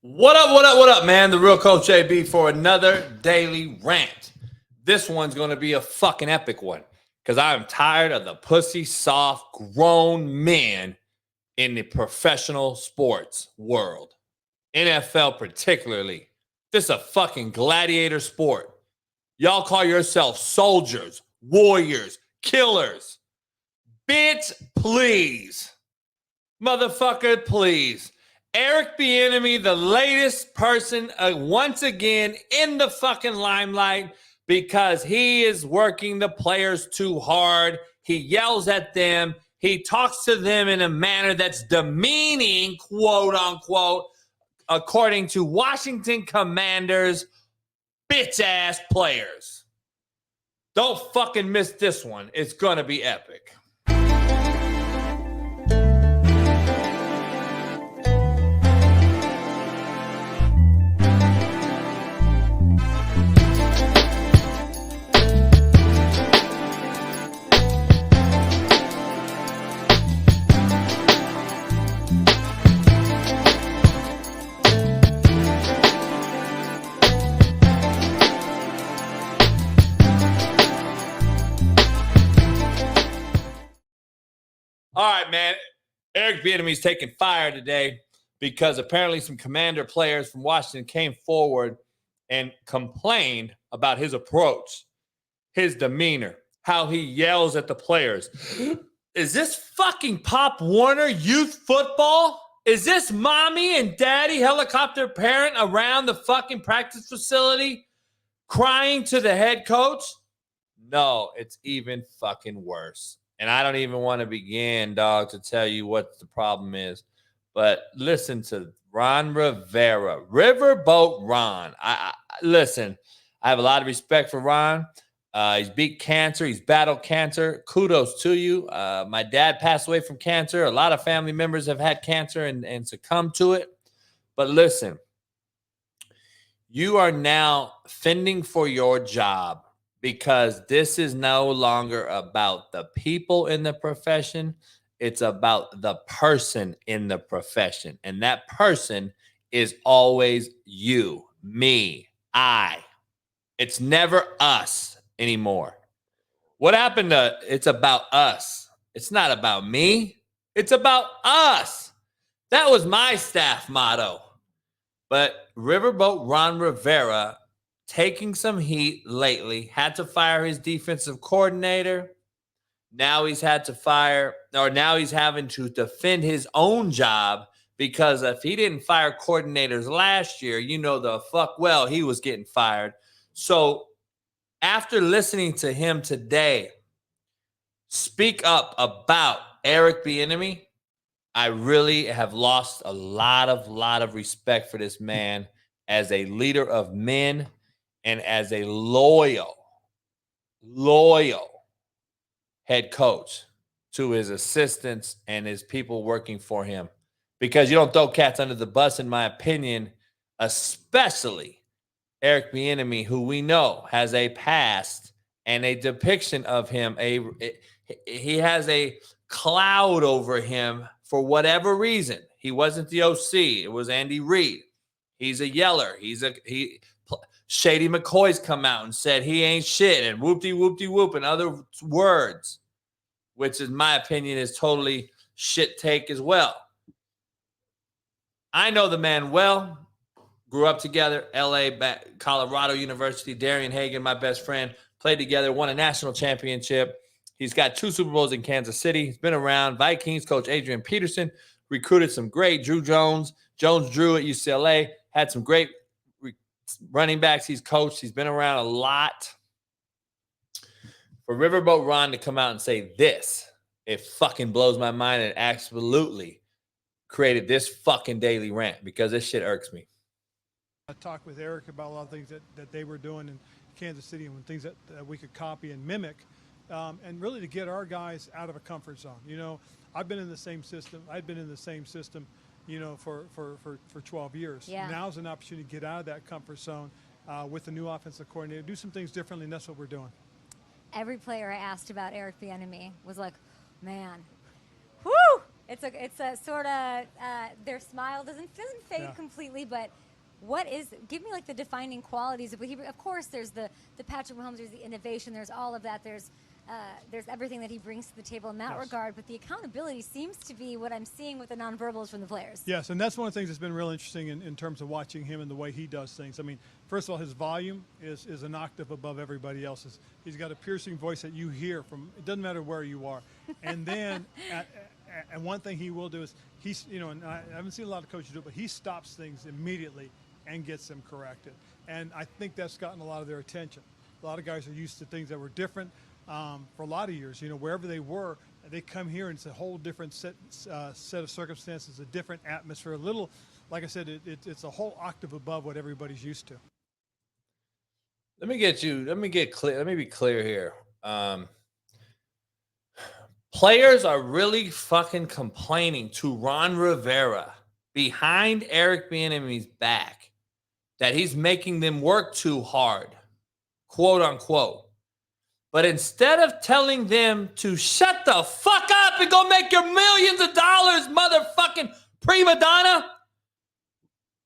What up, man? The real Coach AB for another daily rant. This one's going to be a fucking epic one because I'm tired of the pussy soft grown men in the professional sports world. NFL particularly. This is a fucking gladiator sport. Y'all call yourself soldiers, warriors, killers. Bitch, please. Motherfucker, please. Eric Bieniemy, the latest person once again in the fucking limelight because he is working the players too hard. He yells at them. He talks to them in a manner that's demeaning, quote unquote, according to Washington Commanders bitch-ass players. Don't fucking miss this one. It's going to be epic. All right, man. Eric Bieniemy's taking fire today because apparently some Commander players from Washington came forward and complained about his approach, his demeanor, how he yells at the players. Is this fucking Pop Warner youth football? Is this mommy and daddy helicopter parent around the fucking practice facility crying to the head coach? No, it's even fucking worse. And I don't even want to begin, dog, to tell you what the problem is. But listen to Ron Rivera, Riverboat Ron. Listen, I have a lot of respect for Ron. He's beat cancer. He's battled cancer. Kudos to you. My dad passed away from cancer. A lot of family members have had cancer and succumbed to it. But listen, you are now fending for your job, because this is no longer about the people in the profession. It's about the person in the profession. And that person is always you, me, I. It's never us anymore. What happened to it's about us? It's not about me. It's about us. That was my staff motto. But Riverboat Ron Rivera, taking some heat lately, had to fire his defensive coordinator. Now he's having to defend his own job, because if he didn't fire coordinators last year, you know the fuck well he was getting fired. So after listening to him today speak up about Eric Bieniemy, I really have lost a lot of respect for this man as a leader of men and as a loyal head coach to his assistants and his people working for him. Because you don't throw cats under the bus, in my opinion, especially Eric Bieniemy, who we know has a past and a depiction of him. He has a cloud over him for whatever reason. He wasn't the OC. It was Andy Reid. He's a yeller. Shady McCoy's come out and said he ain't shit and whoop-de-whoop-de-whoop and other words, which in my opinion is totally shit take as well. I know the man well. Grew up together, LA, Colorado University. Darian Hagan, my best friend, played together, won a national championship. He's got 2 Super Bowls in Kansas City. He's been around. Vikings coach Adrian Peterson recruited some great Drew Jones Drew at UCLA, had some great running backs he's coached. He's been around a lot. For Riverboat Ron to come out and say this, it fucking blows my mind, and absolutely created this fucking daily rant because this shit irks me. I talked with Eric about a lot of things that they were doing in Kansas City and things that we could copy and mimic, and really to get our guys out of a comfort zone. You know, I've been in the same system. I've been in the same system, you know, for 12 years. Yeah. Now's an opportunity to get out of that comfort zone with the new offensive coordinator, do some things differently, and that's what we're doing. Every player I asked about Eric Bieniemy was like, man, whoo, It's a sort of their smile doesn't fade completely, but give me like the defining qualities of course there's the Patrick Mahomes, there's the innovation, there's all of that, there's everything that he brings to the table in that regard, but the accountability seems to be what I'm seeing with the nonverbals from the players. Yes, and that's one of the things that's been real interesting in terms of watching him and the way he does things. I mean, first of all, his volume is an octave above everybody else's. He's got a piercing voice that you hear from, it doesn't matter where you are. And then, and one thing he will do is, and I haven't seen a lot of coaches do it, but he stops things immediately and gets them corrected. And I think that's gotten a lot of their attention. A lot of guys are used to things that were different for a lot of years. Wherever they were, they come here and it's a whole different set of circumstances, a different atmosphere. A little, like I said, it's a whole octave above what everybody's used to. Let me be clear here. Players are really fucking complaining to Ron Rivera behind Eric Bieniemy's back that he's making them work too hard, quote unquote. But instead of telling them to shut the fuck up and go make your millions of dollars, motherfucking prima donna,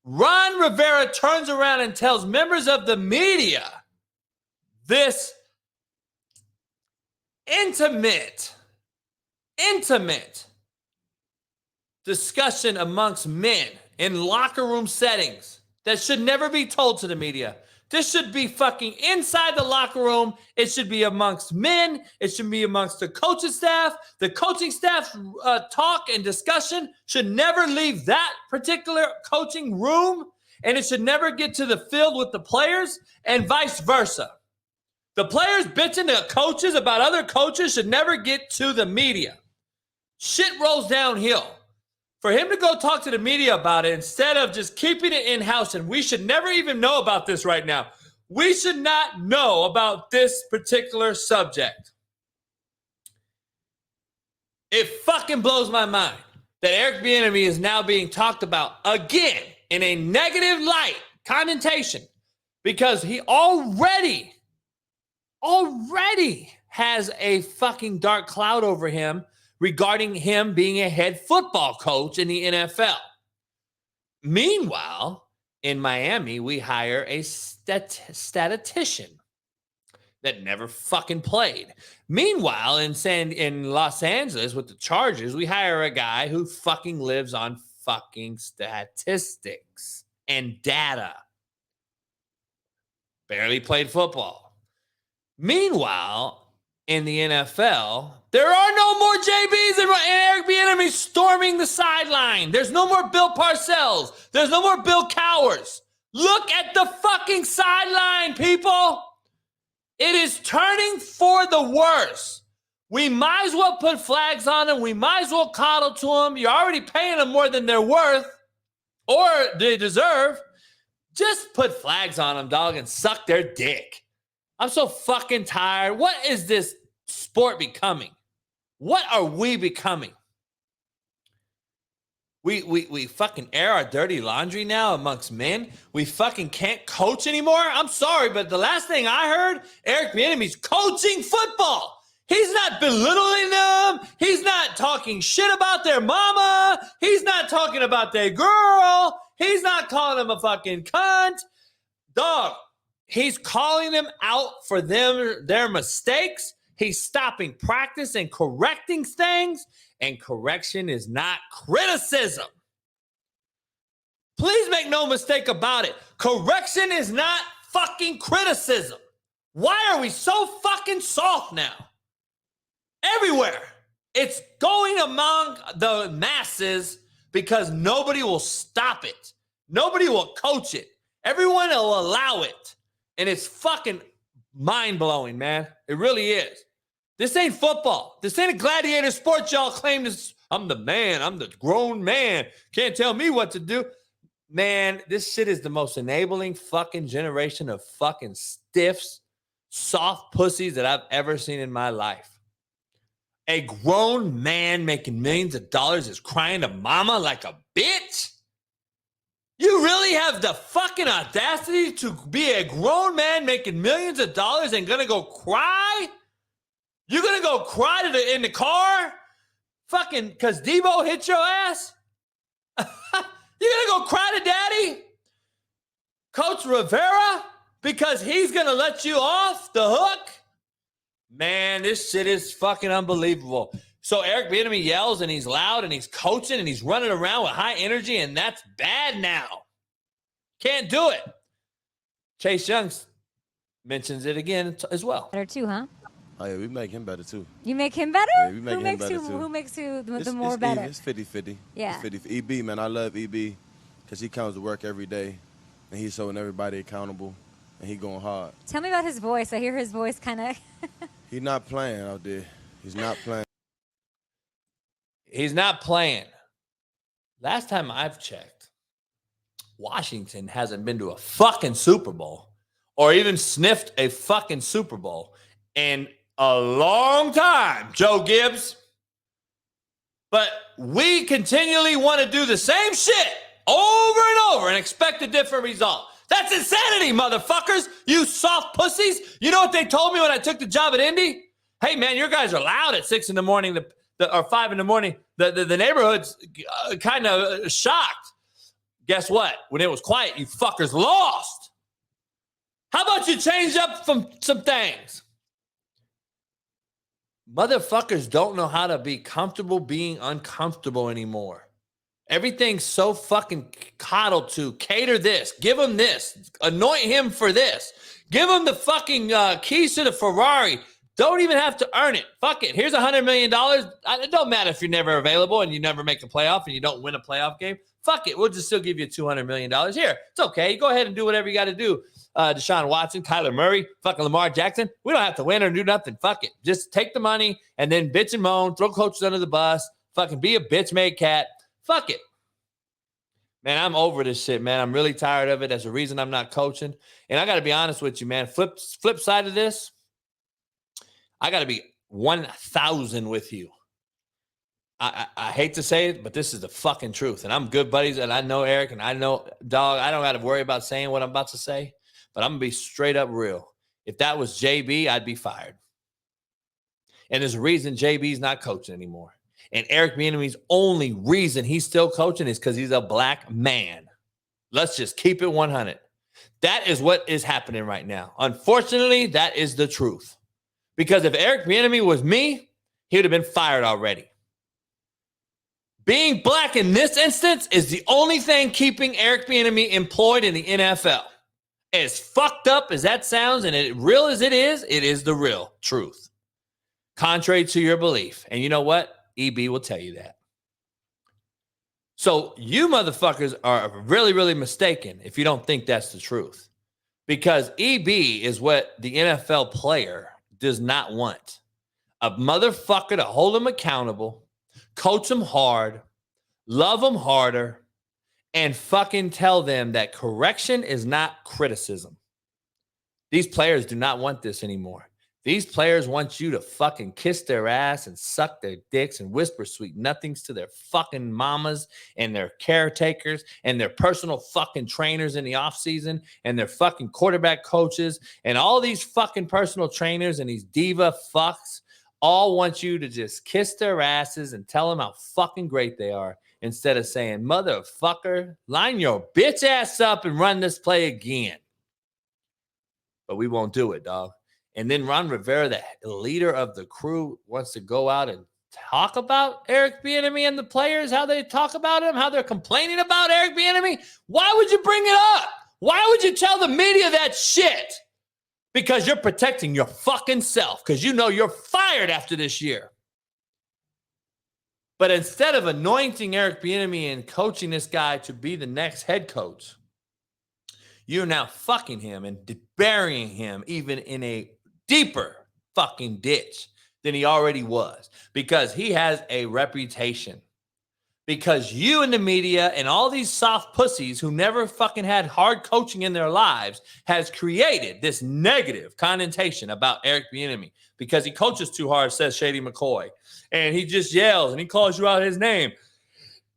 Ron Rivera turns around and tells members of the media this intimate discussion amongst men in locker room settings that should never be told to the media. This should be fucking inside the locker room. It should be amongst men. It should be amongst the coaching staff. The coaching staff talk and discussion should never leave that particular coaching room, and it should never get to the field with the players, and vice versa. The players bitching to coaches about other coaches should never get to the media. Shit rolls downhill. For him to go talk to the media about it instead of just keeping it in-house, and we should never even know about this right now. We should not know about this particular subject. It fucking blows my mind that Eric Bieniemy is now being talked about again in a negative light, connotation, because he already has a fucking dark cloud over him regarding him being a head football coach in the NFL. Meanwhile, in Miami, we hire a statistician that never fucking played. Meanwhile, in Los Angeles with the Chargers, we hire a guy who fucking lives on fucking statistics and data. Barely played football. Meanwhile, in the NFL, there are no more JBs and Eric Bieniemy storming the sideline. There's no more Bill Parcells. There's no more Bill Cowers. Look at the fucking sideline, people. It is turning for the worse. We might as well put flags on them. We might as well coddle to them. You're already paying them more than they're worth or they deserve. Just put flags on them, dog, and suck their dick. I'm so fucking tired. What is this sport becoming? What are we becoming? We fucking air our dirty laundry now amongst men. We fucking can't coach anymore. I'm sorry, but the last thing I heard, Eric Bieniemy's coaching football. He's not belittling them. He's not talking shit about their mama. He's not talking about their girl. He's not calling them a fucking cunt. Dog. He's calling them out for their mistakes. He's stopping practice and correcting things. And correction is not criticism. Please make no mistake about it. Correction is not fucking criticism. Why are we so fucking soft now? Everywhere. It's going among the masses because nobody will stop it. Nobody will coach it. Everyone will allow it. And it's fucking mind-blowing, man. It really is. This ain't football. This ain't a gladiator sport y'all claim this. I'm the man. I'm the grown man. Can't tell me what to do. Man, this shit is the most enabling fucking generation of fucking stiffs, soft pussies that I've ever seen in my life. A grown man making millions of dollars is crying to mama like a bitch? You really have the fucking audacity to be a grown man making millions of dollars and gonna go cry? You're gonna go cry in the car Fucking because Devo hit your ass? You gonna go cry to daddy? Coach Rivera? Because he's gonna let you off the hook? Man, this shit is fucking unbelievable. So Eric Bieniemy yells and he's loud and he's coaching and he's running around with high energy, and that's bad now. Can't do it. Chase Young mentions it again as well. Better too, huh? Oh, yeah, we make him better, too. You make him better? Yeah, we make him better, too. Who makes who the It's more even. better? It's 50-50. Yeah. It's 50. EB, man, I love EB because he comes to work every day, and he's holding everybody accountable, and he going hard. Tell me about his voice. I hear his voice kind of. He's not playing out there. He's not playing. He's not playing. Last time I've checked, Washington hasn't been to a fucking Super Bowl or even sniffed a fucking Super Bowl in a long time, Joe Gibbs. But we continually want to do the same shit over and over and expect a different result. That's insanity, motherfuckers. You soft pussies. You know what they told me when I took the job at Indy? Hey, man, your guys are loud at 6 in the morning or 5 in the morning. The neighborhood's kind of shocked. Guess what? When it was quiet, you fuckers lost. How about you change up from some things? Motherfuckers don't know how to be comfortable being uncomfortable anymore. Everything's so fucking coddled to cater this, give him this, anoint him for this, give him the fucking keys to the Ferrari. Don't even have to earn it. Fuck it. Here's $100 million. It don't matter if you're never available and you never make a playoff and you don't win a playoff game. Fuck it. We'll just still give you $200 million. Here, it's okay. Go ahead and do whatever you got to do. Deshaun Watson, Kyler Murray, fucking Lamar Jackson. We don't have to win or do nothing. Fuck it. Just take the money and then bitch and moan, throw coaches under the bus, fucking be a bitch-made cat. Fuck it. Man, I'm over this shit, man. I'm really tired of it. That's the reason I'm not coaching. And I got to be honest with you, man. Flip side of this, I got to be 1,000 with you. I hate to say it, but this is the fucking truth. And I'm good buddies, and I know Eric, and I know, dog, I don't got to worry about saying what I'm about to say, but I'm going to be straight up real. If that was JB, I'd be fired. And there's a reason JB's not coaching anymore. And Eric Bieniemy's only reason he's still coaching is because he's a black man. Let's just keep it 100. That is what is happening right now. Unfortunately, that is the truth. Because if Eric Bieniemy was me, he would have been fired already. Being black in this instance is the only thing keeping Eric Bieniemy employed in the NFL. As fucked up as that sounds and as real as it is the real truth. Contrary to your belief. And you know what? EB will tell you that. So you motherfuckers are really, really mistaken if you don't think that's the truth. Because EB is what the NFL player does not want. A motherfucker to hold him accountable, coach them hard, love them harder, and fucking tell them that correction is not criticism. These players do not want this anymore. These players want you to fucking kiss their ass and suck their dicks and whisper sweet nothings to their fucking mamas and their caretakers and their personal fucking trainers in the offseason and their fucking quarterback coaches and all these fucking personal trainers and these diva fucks all want you to just kiss their asses and tell them how fucking great they are instead of saying, motherfucker, line your bitch ass up and run this play again. But we won't do it, dog. And then Ron Rivera, the leader of the crew, wants to go out and talk about Eric Bieniemy and the players, how they talk about him, how they're complaining about Eric Bieniemy. Why would you bring it up? Why would you tell the media that shit? Because you're protecting your fucking self, because you know you're fired after this year. But instead of anointing Eric Bieniemy and coaching this guy to be the next head coach, you're now fucking him and burying him even in a deeper fucking ditch than he already was, because he has a reputation. Because you in the media and all these soft pussies who never fucking had hard coaching in their lives has created this negative connotation about Eric Bieniemy because he coaches too hard, says Shady McCoy. And he just yells and he calls you out his name.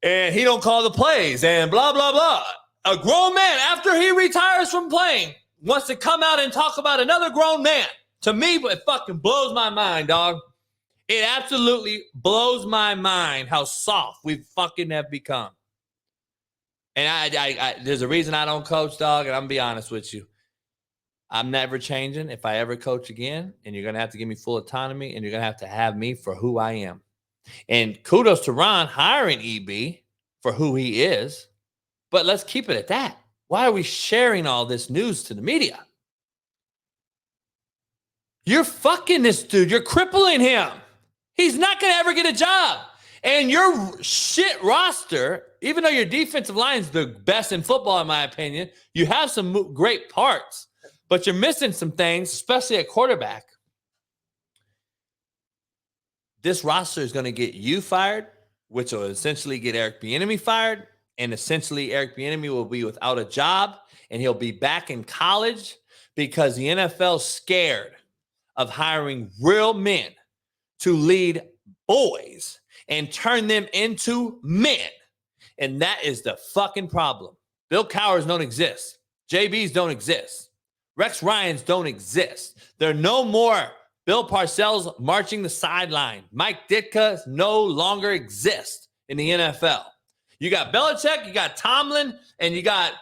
And he don't call the plays and blah, blah, blah. A grown man, after he retires from playing, wants to come out and talk about another grown man. To me, it fucking blows my mind, dog. It absolutely blows my mind how soft we fucking have become. And I there's a reason I don't coach, dog, and I'm going to be honest with you. I'm never changing if I ever coach again, and you're going to have to give me full autonomy, and you're going to have me for who I am. And kudos to Ron hiring EB for who he is, but let's keep it at that. Why are we sharing all this news to the media? You're fucking this dude. You're crippling him. He's not going to ever get a job. And your shit roster, even though your defensive line is the best in football, in my opinion, you have some great parts, but you're missing some things, especially at quarterback. This roster is going to get you fired, which will essentially get Eric Bieniemy fired, and essentially Eric Bieniemy will be without a job, and he'll be back in college because the NFL's scared of hiring real men to lead boys and turn them into men. And that is the fucking problem. Bill Cowers don't exist. JBs don't exist. Rex Ryans don't exist. There are no more Bill Parcells marching the sideline. Mike Ditka no longer exists in the NFL. You got Belichick, you got Tomlin, and you got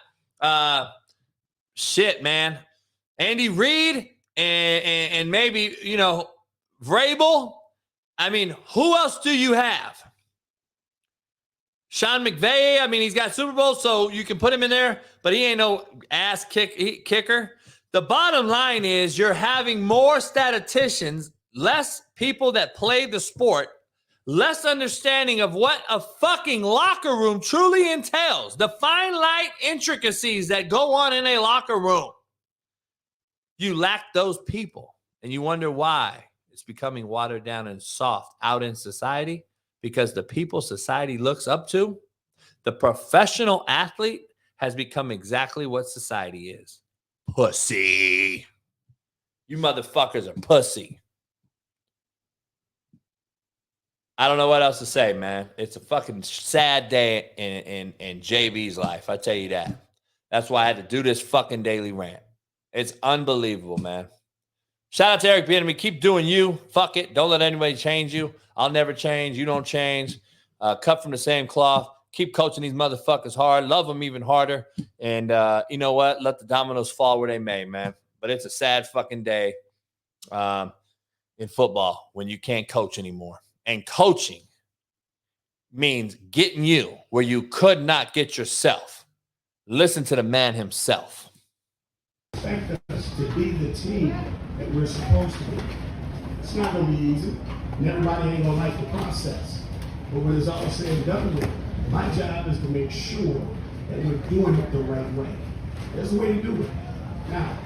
Andy Reid and maybe, Vrabel. I mean, who else do you have? Sean McVay, I mean, he's got Super Bowl, so you can put him in there, but he ain't no ass kicker. The bottom line is you're having more statisticians, less people that play the sport, less understanding of what a fucking locker room truly entails, the fine light intricacies that go on in a locker room. You lack those people, and you wonder why it's becoming watered down and soft out in society, because the people society looks up to, the professional athlete, has become exactly what society is. Pussy. You motherfuckers are pussy. I don't know what else to say, man. It's a fucking sad day in JB's life. I tell you that. That's why I had to do this fucking daily rant. It's unbelievable, man. Shout out to Eric Bieniemy. Keep doing you. Fuck it. Don't let anybody change you. I'll never change. You don't change. Cut from the same cloth. Keep coaching these motherfuckers hard. Love them even harder. And you know what? Let the dominoes fall where they may, man. But it's a sad fucking day in football when you can't coach anymore. And coaching means getting you where you could not get yourself. Listen to the man himself. Expect us to be the team that we're supposed to be. It's not going to be easy, and everybody ain't going to like the process. But when it's all said and done with, my job is to make sure that we're doing it the right way. There's a way to do it. Now,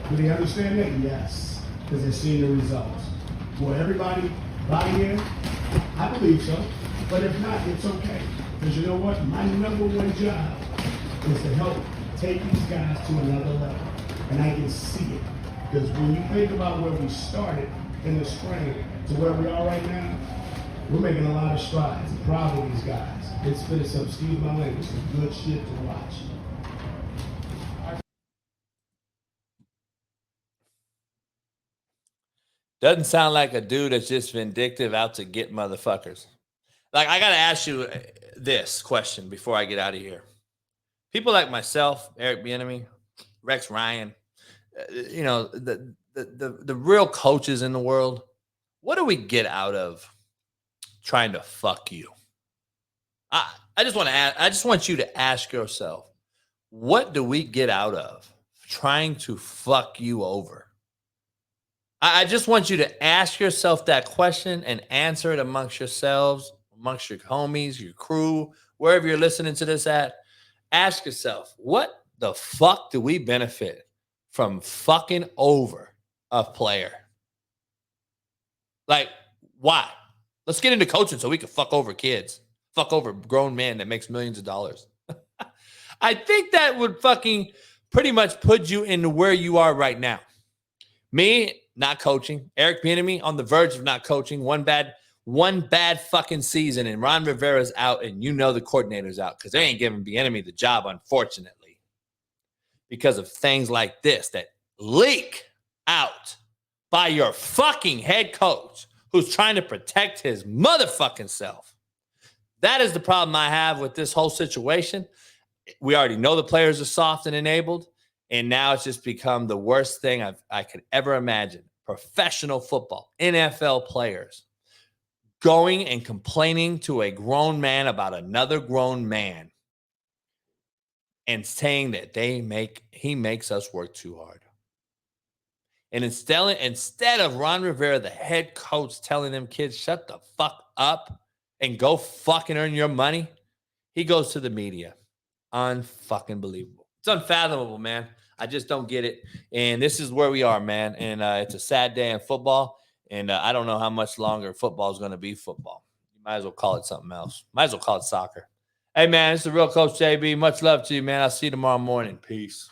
do they understand that? Yes, because they're seeing the results. Will everybody buy in? I believe so. But if not, it's okay. Because you know what? My number one job is to help take these guys to another level. And I can see it. Because when you think about where we started in the spring to where we are right now, we're making a lot of strides. I'm proud of these guys. It's been some Steve Mullen, some good shit to watch. Doesn't sound like a dude that's just vindictive out to get motherfuckers. Like, I got to ask you this question before I get out of here. People like myself, Eric Bieniemy, Rex Ryan, the real coaches in the world, what do we get out of trying to fuck you? I just want you to ask yourself, what do we get out of trying to fuck you over? I just want you to ask yourself that question and answer it amongst yourselves, amongst your homies, your crew, wherever you're listening to this at. Ask yourself, what the fuck do we benefit from fucking over a player? Like, why? Let's get into coaching so we can fuck over kids, fuck over grown men that makes millions of dollars. I think that would fucking pretty much put you into where you are right now. Me, not coaching. Eric Bieniemy on the verge of not coaching. One bad fucking season, and Ron Rivera's out, and you know the coordinator's out because they ain't giving Bieniemy the job, unfortunately, because of things like this that leak out by your fucking head coach, who's trying to protect his motherfucking self. That is the problem I have with this whole situation. We already know the players are soft and enabled, and now it's just become the worst thing I could ever imagine. Professional football, NFL players going and complaining to a grown man about another grown man and saying that he makes us work too hard. And instead of Ron Rivera, the head coach, telling them kids, shut the fuck up and go fucking earn your money, he goes to the media. Unfucking believable. It's unfathomable, man. I just don't get it. And this is where we are, man. And it's a sad day in football. And I don't know how much longer football is going to be football. You might as well call it something else. Might as well call it soccer. Hey, man, it's the real Coach JB. Much love to you, man. I'll see you tomorrow morning. Peace.